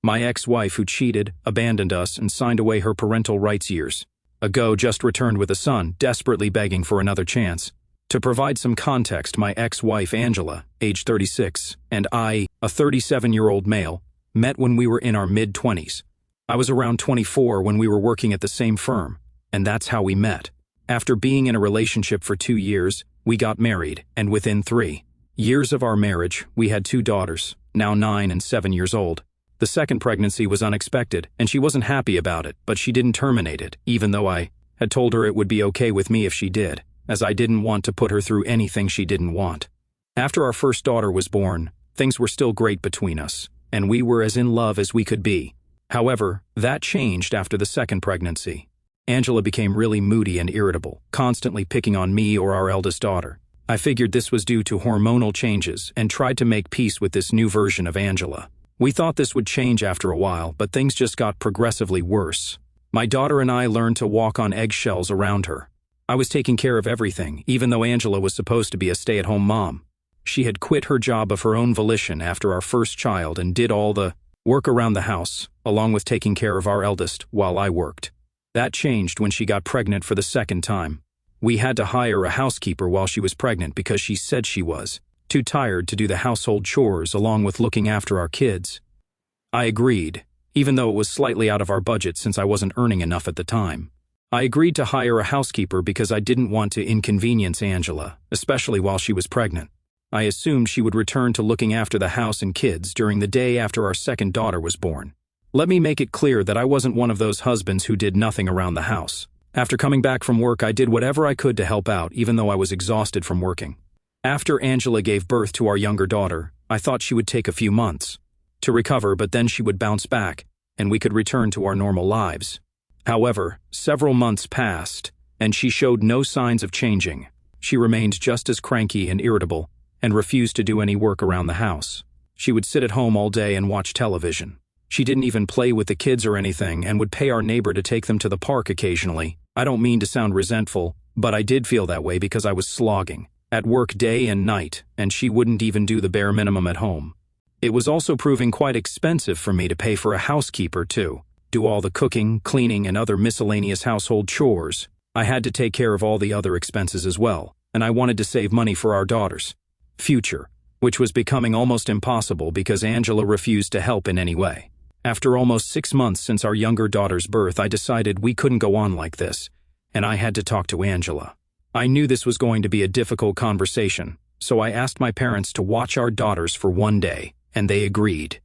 My ex-wife who cheated, abandoned us, and signed away her parental rights years ago just returned with a son, desperately begging for another chance. To provide some context, my ex-wife Angela, age 36, and I, a 37-year-old male, met when we were in our mid-20s. I was around 24 when we were working at the same firm, and that's how we met. After being in a relationship for 2 years, we got married, and within 3 years of our marriage, we had 2 daughters, now 9 and 7 years old. The second pregnancy was unexpected, and she wasn't happy about it, but she didn't terminate it, even though I had told her it would be okay with me if she did, as I didn't want to put her through anything she didn't want. After our first daughter was born, things were still great between us, and we were as in love as we could be. However, that changed after the second pregnancy. Angela became really moody and irritable, constantly picking on me or our eldest daughter. I figured this was due to hormonal changes and tried to make peace with this new version of Angela. We thought this would change after a while, but things just got progressively worse. My daughter and I learned to walk on eggshells around her. I was taking care of everything, even though Angela was supposed to be a stay-at-home mom. She had quit her job of her own volition after our first child and did all the work around the house, along with taking care of our eldest while I worked. That changed when she got pregnant for the second time. We had to hire a housekeeper while she was pregnant because she said she was too tired to do the household chores along with looking after our kids. I agreed, even though it was slightly out of our budget since I wasn't earning enough at the time. I agreed to hire a housekeeper because I didn't want to inconvenience Angela, especially while she was pregnant. I assumed she would return to looking after the house and kids during the day after our second daughter was born. Let me make it clear that I wasn't one of those husbands who did nothing around the house. After coming back from work, I did whatever I could to help out, even though I was exhausted from working. After Angela gave birth to our younger daughter, I thought she would take a few months to recover, but then she would bounce back, and we could return to our normal lives. However, several months passed, and she showed no signs of changing. She remained just as cranky and irritable, and refused to do any work around the house. She would sit at home all day and watch television. She didn't even play with the kids or anything and would pay our neighbor to take them to the park occasionally. I don't mean to sound resentful, but I did feel that way because I was slogging at work day and night, and she wouldn't even do the bare minimum at home. It was also proving quite expensive for me to pay for a housekeeper to do all the cooking, cleaning, and other miscellaneous household chores. I had to take care of all the other expenses as well, and I wanted to save money for our daughters' future, which was becoming almost impossible because Angela refused to help in any way. After almost 6 months since our younger daughter's birth, I decided we couldn't go on like this, and I had to talk to Angela. I knew this was going to be a difficult conversation, so I asked my parents to watch our daughters for 1 day, and they agreed.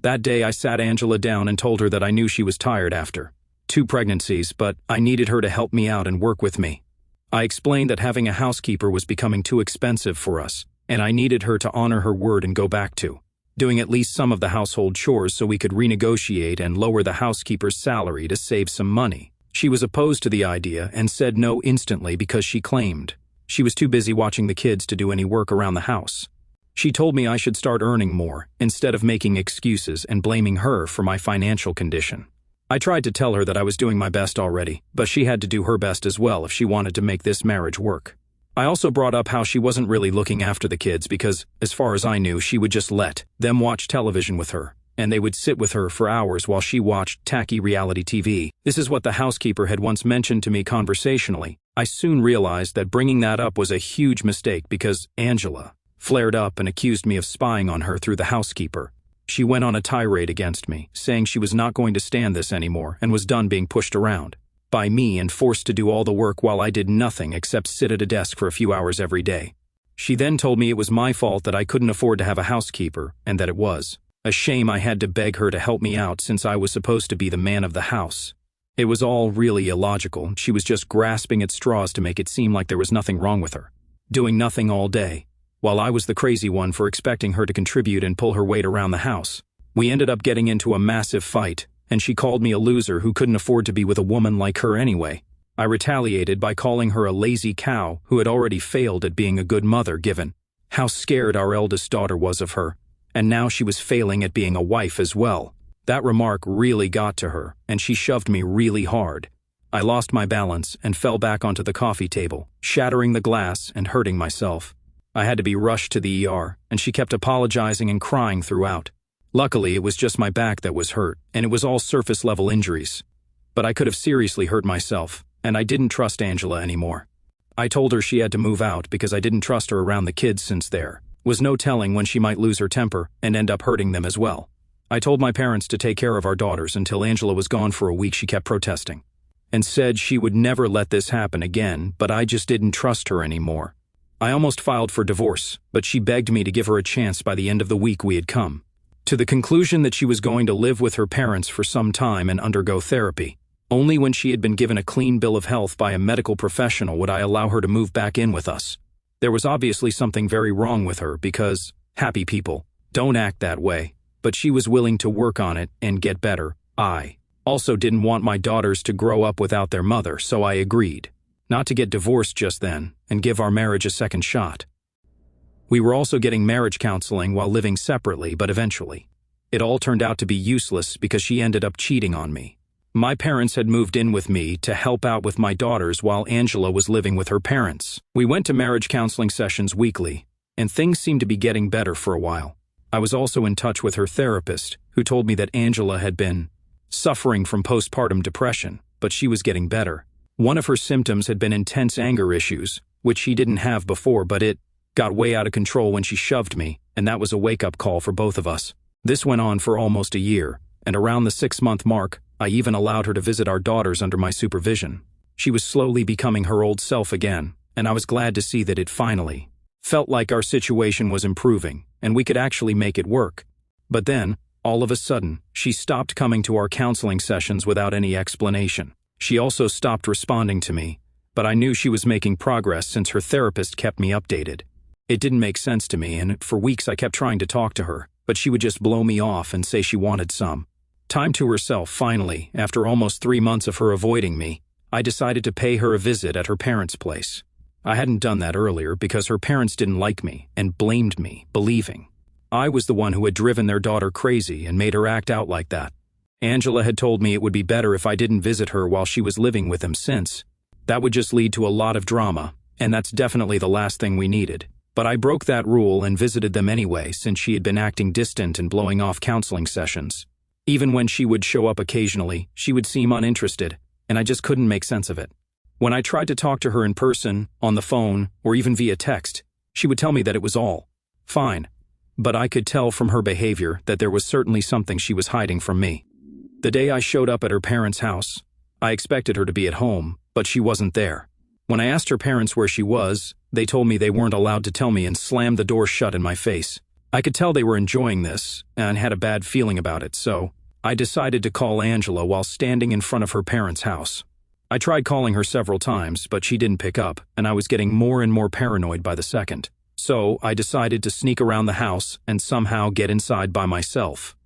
That day I sat Angela down and told her that I knew she was tired after 2 pregnancies, but I needed her to help me out and work with me. I explained that having a housekeeper was becoming too expensive for us, and I needed her to honor her word and go back to doing at least some of the household chores so we could renegotiate and lower the housekeeper's salary to save some money. She was opposed to the idea and said no instantly because she claimed she was too busy watching the kids to do any work around the house. She told me I should start earning more instead of making excuses and blaming her for my financial condition. I tried to tell her that I was doing my best already, but she had to do her best as well if she wanted to make this marriage work. I also brought up how she wasn't really looking after the kids because, as far as I knew, she would just let them watch television with her, and they would sit with her for hours while she watched tacky reality TV. This is what the housekeeper had once mentioned to me conversationally. I soon realized that bringing that up was a huge mistake because Angela flared up and accused me of spying on her through the housekeeper. She went on a tirade against me, saying she was not going to stand this anymore and was done being pushed around by me and forced to do all the work while I did nothing except sit at a desk for a few hours every day. She then told me it was my fault that I couldn't afford to have a housekeeper and that it was a shame I had to beg her to help me out since I was supposed to be the man of the house. It was all really illogical. She was just grasping at straws to make it seem like there was nothing wrong with her, doing nothing all day, while I was the crazy one for expecting her to contribute and pull her weight around the house. We ended up getting into a massive fight, and she called me a loser who couldn't afford to be with a woman like her anyway. I retaliated by calling her a lazy cow who had already failed at being a good mother given how scared our eldest daughter was of her, and now she was failing at being a wife as well. That remark really got to her, and she shoved me really hard. I lost my balance and fell back onto the coffee table, shattering the glass and hurting myself. I had to be rushed to the ER, and she kept apologizing and crying throughout. Luckily, it was just my back that was hurt, and it was all surface-level injuries. But I could have seriously hurt myself, and I didn't trust Angela anymore. I told her she had to move out because I didn't trust her around the kids since there was no telling when she might lose her temper and end up hurting them as well. I told my parents to take care of our daughters until Angela was gone for a week. She kept protesting and said she would never let this happen again, but I just didn't trust her anymore. I almost filed for divorce, but she begged me to give her a chance by the end of the week. We had come to the conclusion that she was going to live with her parents for some time and undergo therapy. Only when she had been given a clean bill of health by a medical professional would I allow her to move back in with us. There was obviously something very wrong with her because happy people don't act that way, but she was willing to work on it and get better. I also didn't want my daughters to grow up without their mother, so I agreed not to get divorced just then and give our marriage a second shot. We were also getting marriage counseling while living separately, but eventually it all turned out to be useless because she ended up cheating on me. My parents had moved in with me to help out with my daughters while Angela was living with her parents. We went to marriage counseling sessions weekly, and things seemed to be getting better for a while. I was also in touch with her therapist, who told me that Angela had been suffering from postpartum depression, but she was getting better. One of her symptoms had been intense anger issues, which she didn't have before, but it got way out of control when she shoved me, and that was a wake-up call for both of us. This went on for almost a year, and around the 6-month mark, I even allowed her to visit our daughters under my supervision. She was slowly becoming her old self again, and I was glad to see that it finally felt like our situation was improving, and we could actually make it work. But then, all of a sudden, she stopped coming to our counseling sessions without any explanation. She also stopped responding to me, but I knew she was making progress since her therapist kept me updated. It didn't make sense to me, and for weeks I kept trying to talk to her, but she would just blow me off and say she wanted some time to herself. Finally, after almost 3 months of her avoiding me, I decided to pay her a visit at her parents' place. I hadn't done that earlier because her parents didn't like me and blamed me, believing I was the one who had driven their daughter crazy and made her act out like that. Angela had told me it would be better if I didn't visit her while she was living with them, since that would just lead to a lot of drama, and that's definitely the last thing we needed. But I broke that rule and visited them anyway, since she had been acting distant and blowing off counseling sessions. Even when she would show up occasionally, she would seem uninterested, and I just couldn't make sense of it. When I tried to talk to her in person, on the phone, or even via text, she would tell me that it was all fine. But I could tell from her behavior that there was certainly something she was hiding from me. The day I showed up at her parents' house, I expected her to be at home, but she wasn't there. When I asked her parents where she was, they told me they weren't allowed to tell me and slammed the door shut in my face. I could tell they were enjoying this and had a bad feeling about it, so I decided to call Angela while standing in front of her parents' house. I tried calling her several times, but she didn't pick up, and I was getting more and more paranoid by the second. So I decided to sneak around the house and somehow get inside by myself.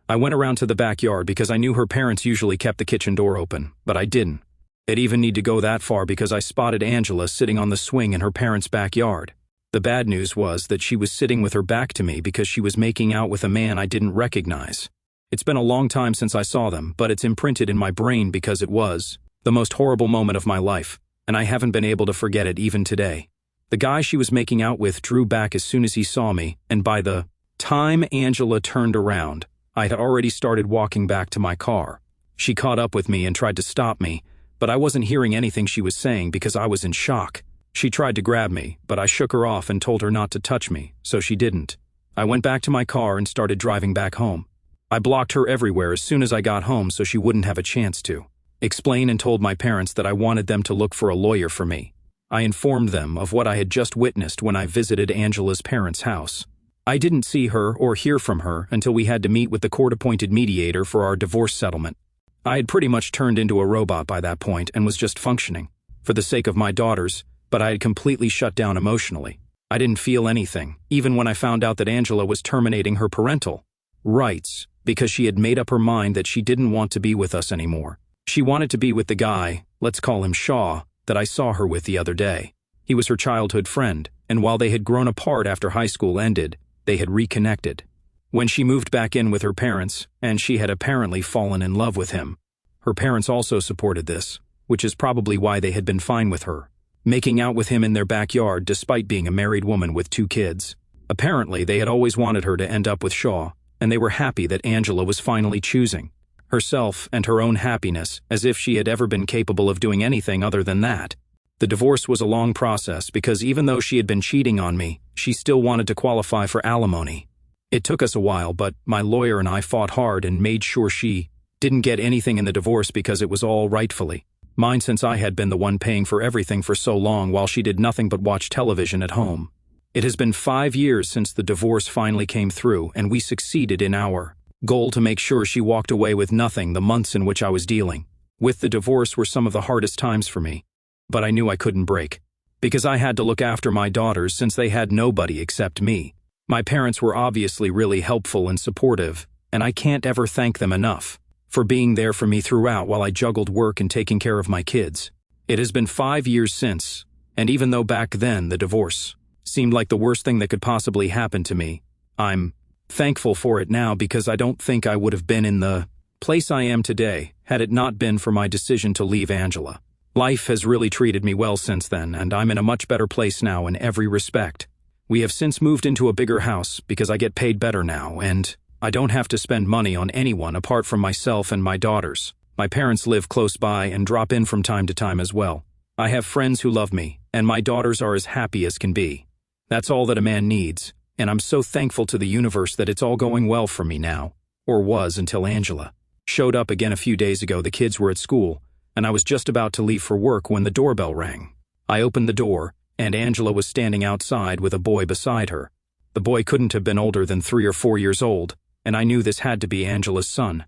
I went around to the backyard because I knew her parents usually kept the kitchen door open, but I didn't. It even need to go that far because I spotted Angela sitting on the swing in her parents' backyard. The bad news was that she was sitting with her back to me because she was making out with a man I didn't recognize. It's been a long time since I saw them, but it's imprinted in my brain because it was the most horrible moment of my life, and I haven't been able to forget it even today. The guy she was making out with drew back as soon as he saw me, and by the time Angela turned around, I had already started walking back to my car. She caught up with me and tried to stop me, but I wasn't hearing anything she was saying because I was in shock. She tried to grab me, but I shook her off and told her not to touch me, so she didn't. I went back to my car and started driving back home. I blocked her everywhere as soon as I got home so she wouldn't have a chance to explain, and told my parents that I wanted them to look for a lawyer for me. I informed them of what I had just witnessed when I visited Angela's parents' house. I didn't see her or hear from her until we had to meet with the court-appointed mediator for our divorce settlement. I had pretty much turned into a robot by that point and was just functioning for the sake of my daughters, but I had completely shut down emotionally. I didn't feel anything, even when I found out that Angela was terminating her parental rights because she had made up her mind that she didn't want to be with us anymore. She wanted to be with the guy, let's call him Shaw, that I saw her with the other day. He was her childhood friend, and while they had grown apart after high school ended, they had reconnected. When she moved back in with her parents, and she had apparently fallen in love with him. Her parents also supported this, which is probably why they had been fine with her making out with him in their backyard despite being a married woman with 2 kids. Apparently, they had always wanted her to end up with Shaw, and they were happy that Angela was finally choosing herself and her own happiness, as if she had ever been capable of doing anything other than that. The divorce was a long process because even though she had been cheating on me, she still wanted to qualify for alimony. It took us a while, but my lawyer and I fought hard and made sure she didn't get anything in the divorce because it was all rightfully mine, since I had been the one paying for everything for so long while she did nothing but watch television at home. It has been 5 years since the divorce finally came through, and we succeeded in our goal to make sure she walked away with nothing. The months in which I was dealing with the divorce were some of the hardest times for me, but I knew I couldn't break, because I had to look after my daughters since they had nobody except me. My parents were obviously really helpful and supportive, and I can't ever thank them enough for being there for me throughout while I juggled work and taking care of my kids. It has been 5 years since, and even though back then the divorce seemed like the worst thing that could possibly happen to me, I'm thankful for it now, because I don't think I would have been in the place I am today had it not been for my decision to leave Angela. Life has really treated me well since then, and I'm in a much better place now in every respect. We have since moved into a bigger house because I get paid better now, and I don't have to spend money on anyone apart from myself and my daughters. My parents live close by and drop in from time to time as well. I have friends who love me, and my daughters are as happy as can be. That's all that a man needs, and I'm so thankful to the universe that it's all going well for me now, or was until Angela showed up again a few days ago. The kids were at school, and I was just about to leave for work when the doorbell rang. I opened the door, and Angela was standing outside with a boy beside her. The boy couldn't have been older than 3 or 4 years old, and I knew this had to be Angela's son.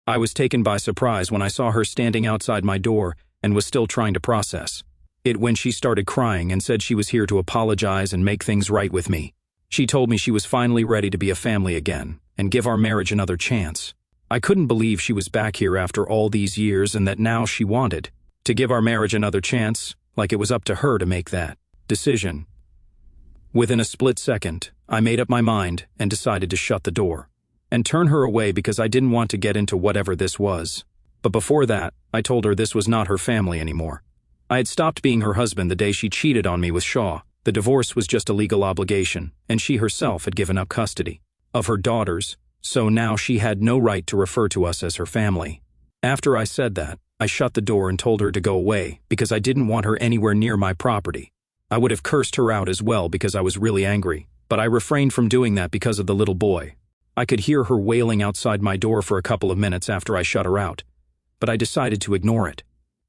I was taken by surprise when I saw her standing outside my door and was still trying to process it when she started crying and said she was here to apologize and make things right with me. She told me she was finally ready to be a family again and give our marriage another chance. I couldn't believe she was back here after all these years, and that now she wanted to give our marriage another chance, like it was up to her to make that decision. Within a split second, I made up my mind and decided to shut the door and turn her away because I didn't want to get into whatever this was. But before that, I told her this was not her family anymore. I had stopped being her husband the day she cheated on me with Shaw. The divorce was just a legal obligation, and she herself had given up custody of her daughters, so now she had no right to refer to us as her family. After I said that, I shut the door and told her to go away because I didn't want her anywhere near my property. I would have cursed her out as well because I was really angry, but I refrained from doing that because of the little boy. I could hear her wailing outside my door for a couple of minutes after I shut her out, but I decided to ignore it.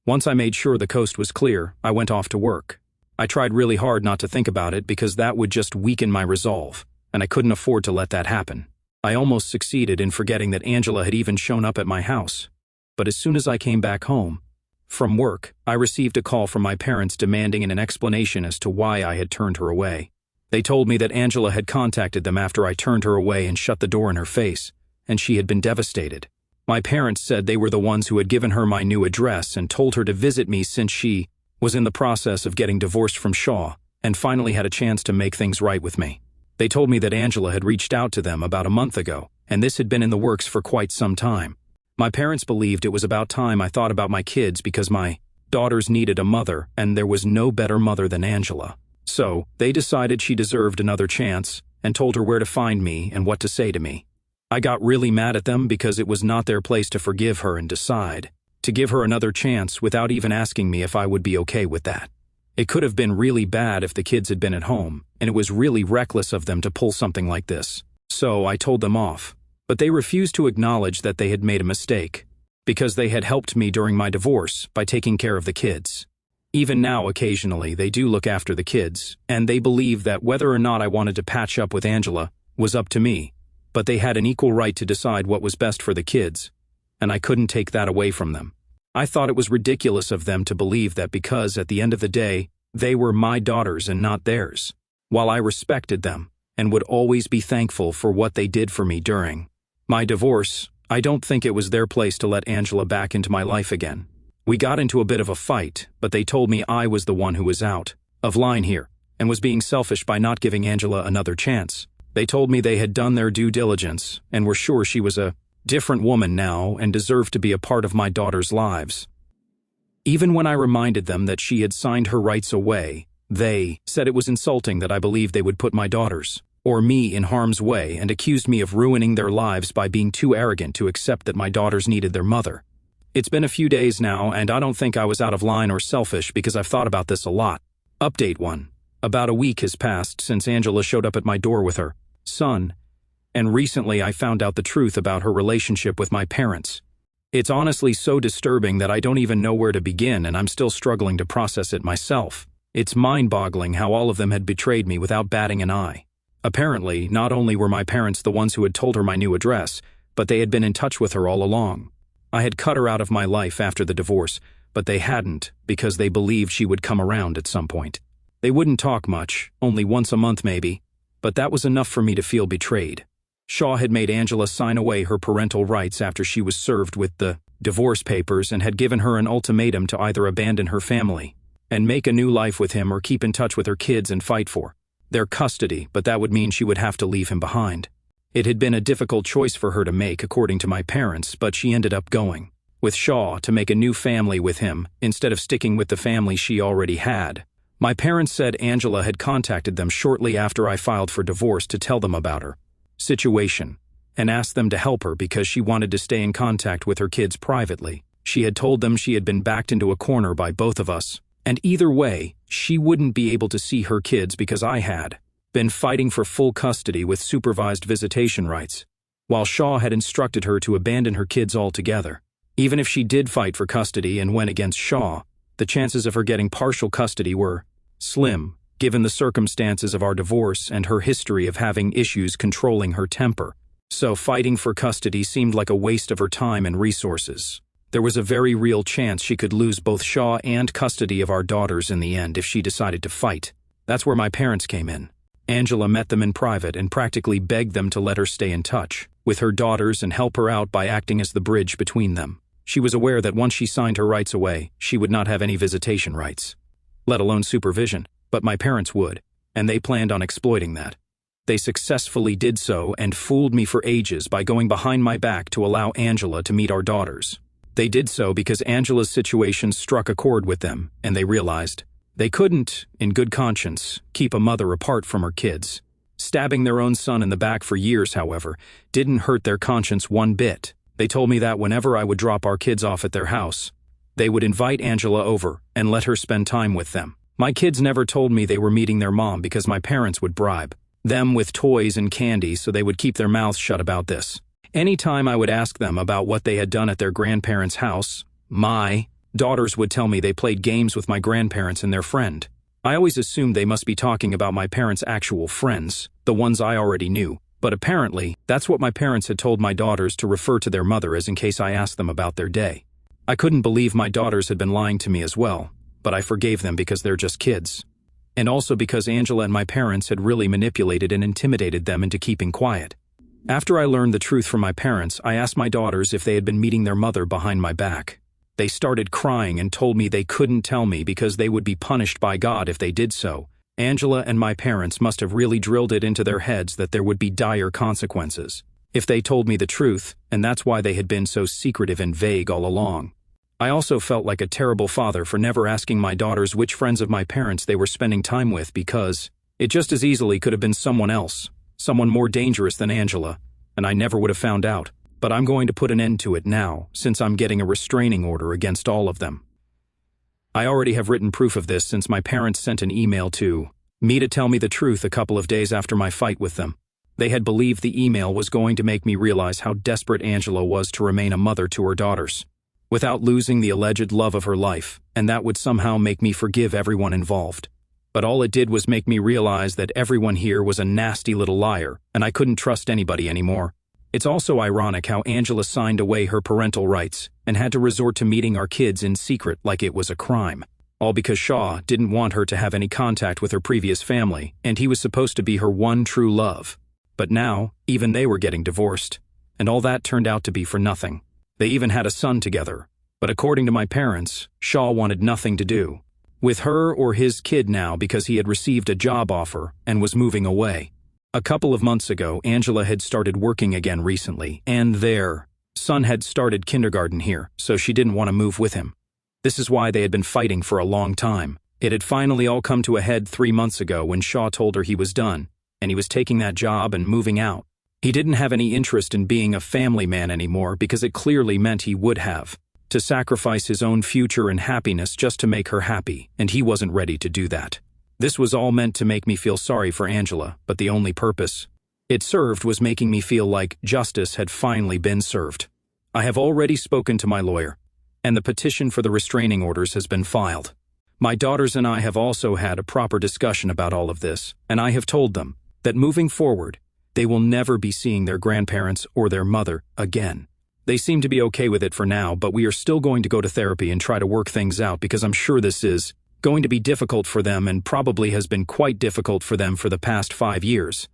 Once I made sure the coast was clear, I went off to work. I tried really hard not to think about it because that would just weaken my resolve, and I couldn't afford to let that happen. I almost succeeded in forgetting that Angela had even shown up at my house. But as soon as I came back home from work, I received a call from my parents demanding an explanation as to why I had turned her away. They told me that Angela had contacted them after I turned her away and shut the door in her face, and she had been devastated. My parents said they were the ones who had given her my new address and told her to visit me since she was in the process of getting divorced from Shaw and finally had a chance to make things right with me. They told me that Angela had reached out to them about a month ago, and this had been in the works for quite some time. My parents believed it was about time I thought about my kids because my daughters needed a mother, and there was no better mother than Angela. So, they decided she deserved another chance and told her where to find me and what to say to me. I got really mad at them because it was not their place to forgive her and decide to give her another chance without even asking me if I would be okay with that. It could have been really bad if the kids had been at home, and it was really reckless of them to pull something like this. So I told them off, but they refused to acknowledge that they had made a mistake because they had helped me during my divorce by taking care of the kids. Even now, occasionally, they do look after the kids, and they believe that whether or not I wanted to patch up with Angela was up to me, but they had an equal right to decide what was best for the kids, and I couldn't take that away from them. I thought it was ridiculous of them to believe that because, at the end of the day, they were my daughters and not theirs. While I respected them and would always be thankful for what they did for me during my divorce, I don't think it was their place to let Angela back into my life again. We got into a bit of a fight, but they told me I was the one who was out of line here and was being selfish by not giving Angela another chance. They told me they had done their due diligence and were sure she was a different woman now and deserved to be a part of my daughters' lives. Even when I reminded them that she had signed her rights away, they said it was insulting that I believed they would put my daughters or me in harm's way, and accused me of ruining their lives by being too arrogant to accept that my daughters needed their mother. It's been a few days now, and I don't think I was out of line or selfish because I've thought about this a lot. Update 1. About a week has passed since Angela showed up at my door with her son, and recently I found out the truth about her relationship with my parents. It's honestly so disturbing that I don't even know where to begin, and I'm still struggling to process it myself. It's mind-boggling how all of them had betrayed me without batting an eye. Apparently, not only were my parents the ones who had told her my new address, but they had been in touch with her all along. I had cut her out of my life after the divorce, but they hadn't because they believed she would come around at some point. They wouldn't talk much, only once a month maybe, but that was enough for me to feel betrayed. Shaw had made Angela sign away her parental rights after she was served with the divorce papers and had given her an ultimatum to either abandon her family and make a new life with him or keep in touch with her kids and fight for their custody, but that would mean she would have to leave him behind. It had been a difficult choice for her to make, according to my parents, but she ended up going with Shaw to make a new family with him instead of sticking with the family she already had. My parents said Angela had contacted them shortly after I filed for divorce to tell them about her situation and asked them to help her because she wanted to stay in contact with her kids privately. She had told them she had been backed into a corner by both of us, and either way, she wouldn't be able to see her kids because I had been fighting for full custody with supervised visitation rights, while Shaw had instructed her to abandon her kids altogether. Even if she did fight for custody and went against Shaw, the chances of her getting partial custody were slim, given the circumstances of our divorce and her history of having issues controlling her temper. So fighting for custody seemed like a waste of her time and resources. There was a very real chance she could lose both Shaw and custody of our daughters in the end if she decided to fight. That's where my parents came in. Angela met them in private and practically begged them to let her stay in touch with her daughters and help her out by acting as the bridge between them. She was aware that once she signed her rights away, she would not have any visitation rights, let alone supervision, but my parents would, and they planned on exploiting that. They successfully did so and fooled me for ages by going behind my back to allow Angela to meet our daughters. They did so because Angela's situation struck a chord with them, and they realized they couldn't, in good conscience, keep a mother apart from her kids. Stabbing their own son in the back for years, however, didn't hurt their conscience one bit. They told me that whenever I would drop our kids off at their house, they would invite Angela over and let her spend time with them. My kids never told me they were meeting their mom because my parents would bribe them with toys and candy so they would keep their mouths shut about this. Anytime I would ask them about what they had done at their grandparents' house, my daughters would tell me they played games with my grandparents and their friend. I always assumed they must be talking about my parents' actual friends, the ones I already knew, but apparently, that's what my parents had told my daughters to refer to their mother as in case I asked them about their day. I couldn't believe my daughters had been lying to me as well, but I forgave them because they're just kids. And also because Angela and my parents had really manipulated and intimidated them into keeping quiet. After I learned the truth from my parents, I asked my daughters if they had been meeting their mother behind my back. They started crying and told me they couldn't tell me because they would be punished by God if they did so. Angela and my parents must have really drilled it into their heads that there would be dire consequences if they told me the truth, and that's why they had been so secretive and vague all along. I also felt like a terrible father for never asking my daughters which friends of my parents they were spending time with because it just as easily could have been someone else, someone more dangerous than Angela, and I never would have found out. But I'm going to put an end to it now, since I'm getting a restraining order against all of them. I already have written proof of this since my parents sent an email to me to tell me the truth a couple of days after my fight with them. They had believed the email was going to make me realize how desperate Angela was to remain a mother to her daughters, without losing the alleged love of her life, and that would somehow make me forgive everyone involved. But all it did was make me realize that everyone here was a nasty little liar, and I couldn't trust anybody anymore. It's also ironic how Angela signed away her parental rights and had to resort to meeting our kids in secret like it was a crime. All because Shaw didn't want her to have any contact with her previous family, and he was supposed to be her one true love. But now, even they were getting divorced, and all that turned out to be for nothing. They even had a son together, but according to my parents, Shaw wanted nothing to do with her or his kid now because he had received a job offer and was moving away. A couple of months ago, Angela had started working again recently, and their son had started kindergarten here, so she didn't want to move with him. This is why they had been fighting for a long time. It had finally all come to a head 3 months ago when Shaw told her he was done, and he was taking that job and moving out. He didn't have any interest in being a family man anymore because it clearly meant he would have to sacrifice his own future and happiness just to make her happy, and he wasn't ready to do that. This was all meant to make me feel sorry for Angela, but the only purpose it served was making me feel like justice had finally been served. I have already spoken to my lawyer, and the petition for the restraining orders has been filed. My daughters and I have also had a proper discussion about all of this, and I have told them that moving forward, they will never be seeing their grandparents or their mother again. They seem to be okay with it for now, but we are still going to go to therapy and try to work things out because I'm sure this is going to be difficult for them and probably has been quite difficult for them for the past 5 years.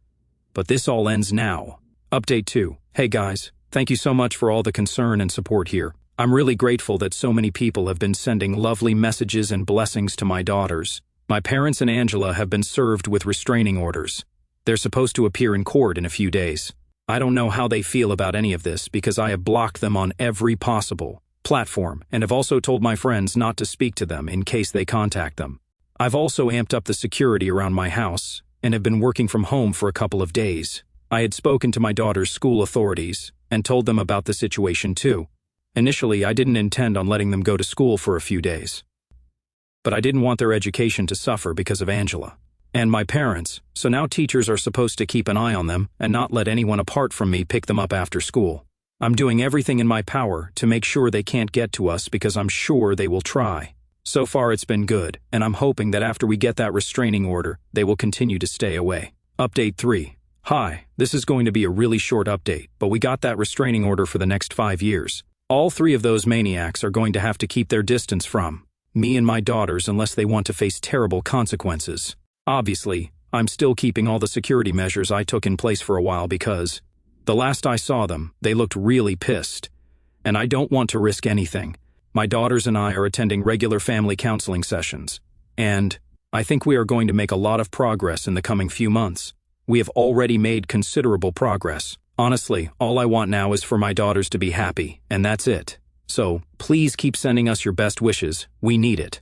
But this all ends now. Update 2. Hey guys, thank you so much for all the concern and support here. I'm really grateful that so many people have been sending lovely messages and blessings to my daughters. My parents and Angela have been served with restraining orders. They're supposed to appear in court in a few days. I don't know how they feel about any of this because I have blocked them on every possible platform and have also told my friends not to speak to them in case they contact them. I've also amped up the security around my house and have been working from home for a couple of days. I had spoken to my daughter's school authorities and told them about the situation too. Initially, I didn't intend on letting them go to school for a few days. But I didn't want their education to suffer because of Angela and my parents, so now teachers are supposed to keep an eye on them and not let anyone apart from me pick them up after school. I'm doing everything in my power to make sure they can't get to us because I'm sure they will try. So far it's been good, and I'm hoping that after we get that restraining order, they will continue to stay away. Update 3. Hi, this is going to be a really short update, but we got that restraining order for the next 5 years. All 3 of those maniacs are going to have to keep their distance from me and my daughters unless they want to face terrible consequences. Obviously, I'm still keeping all the security measures I took in place for a while because the last I saw them, they looked really pissed, and I don't want to risk anything. My daughters and I are attending regular family counseling sessions, and I think we are going to make a lot of progress in the coming few months. We have already made considerable progress. Honestly, all I want now is for my daughters to be happy, and that's it. So, please keep sending us your best wishes. We need it.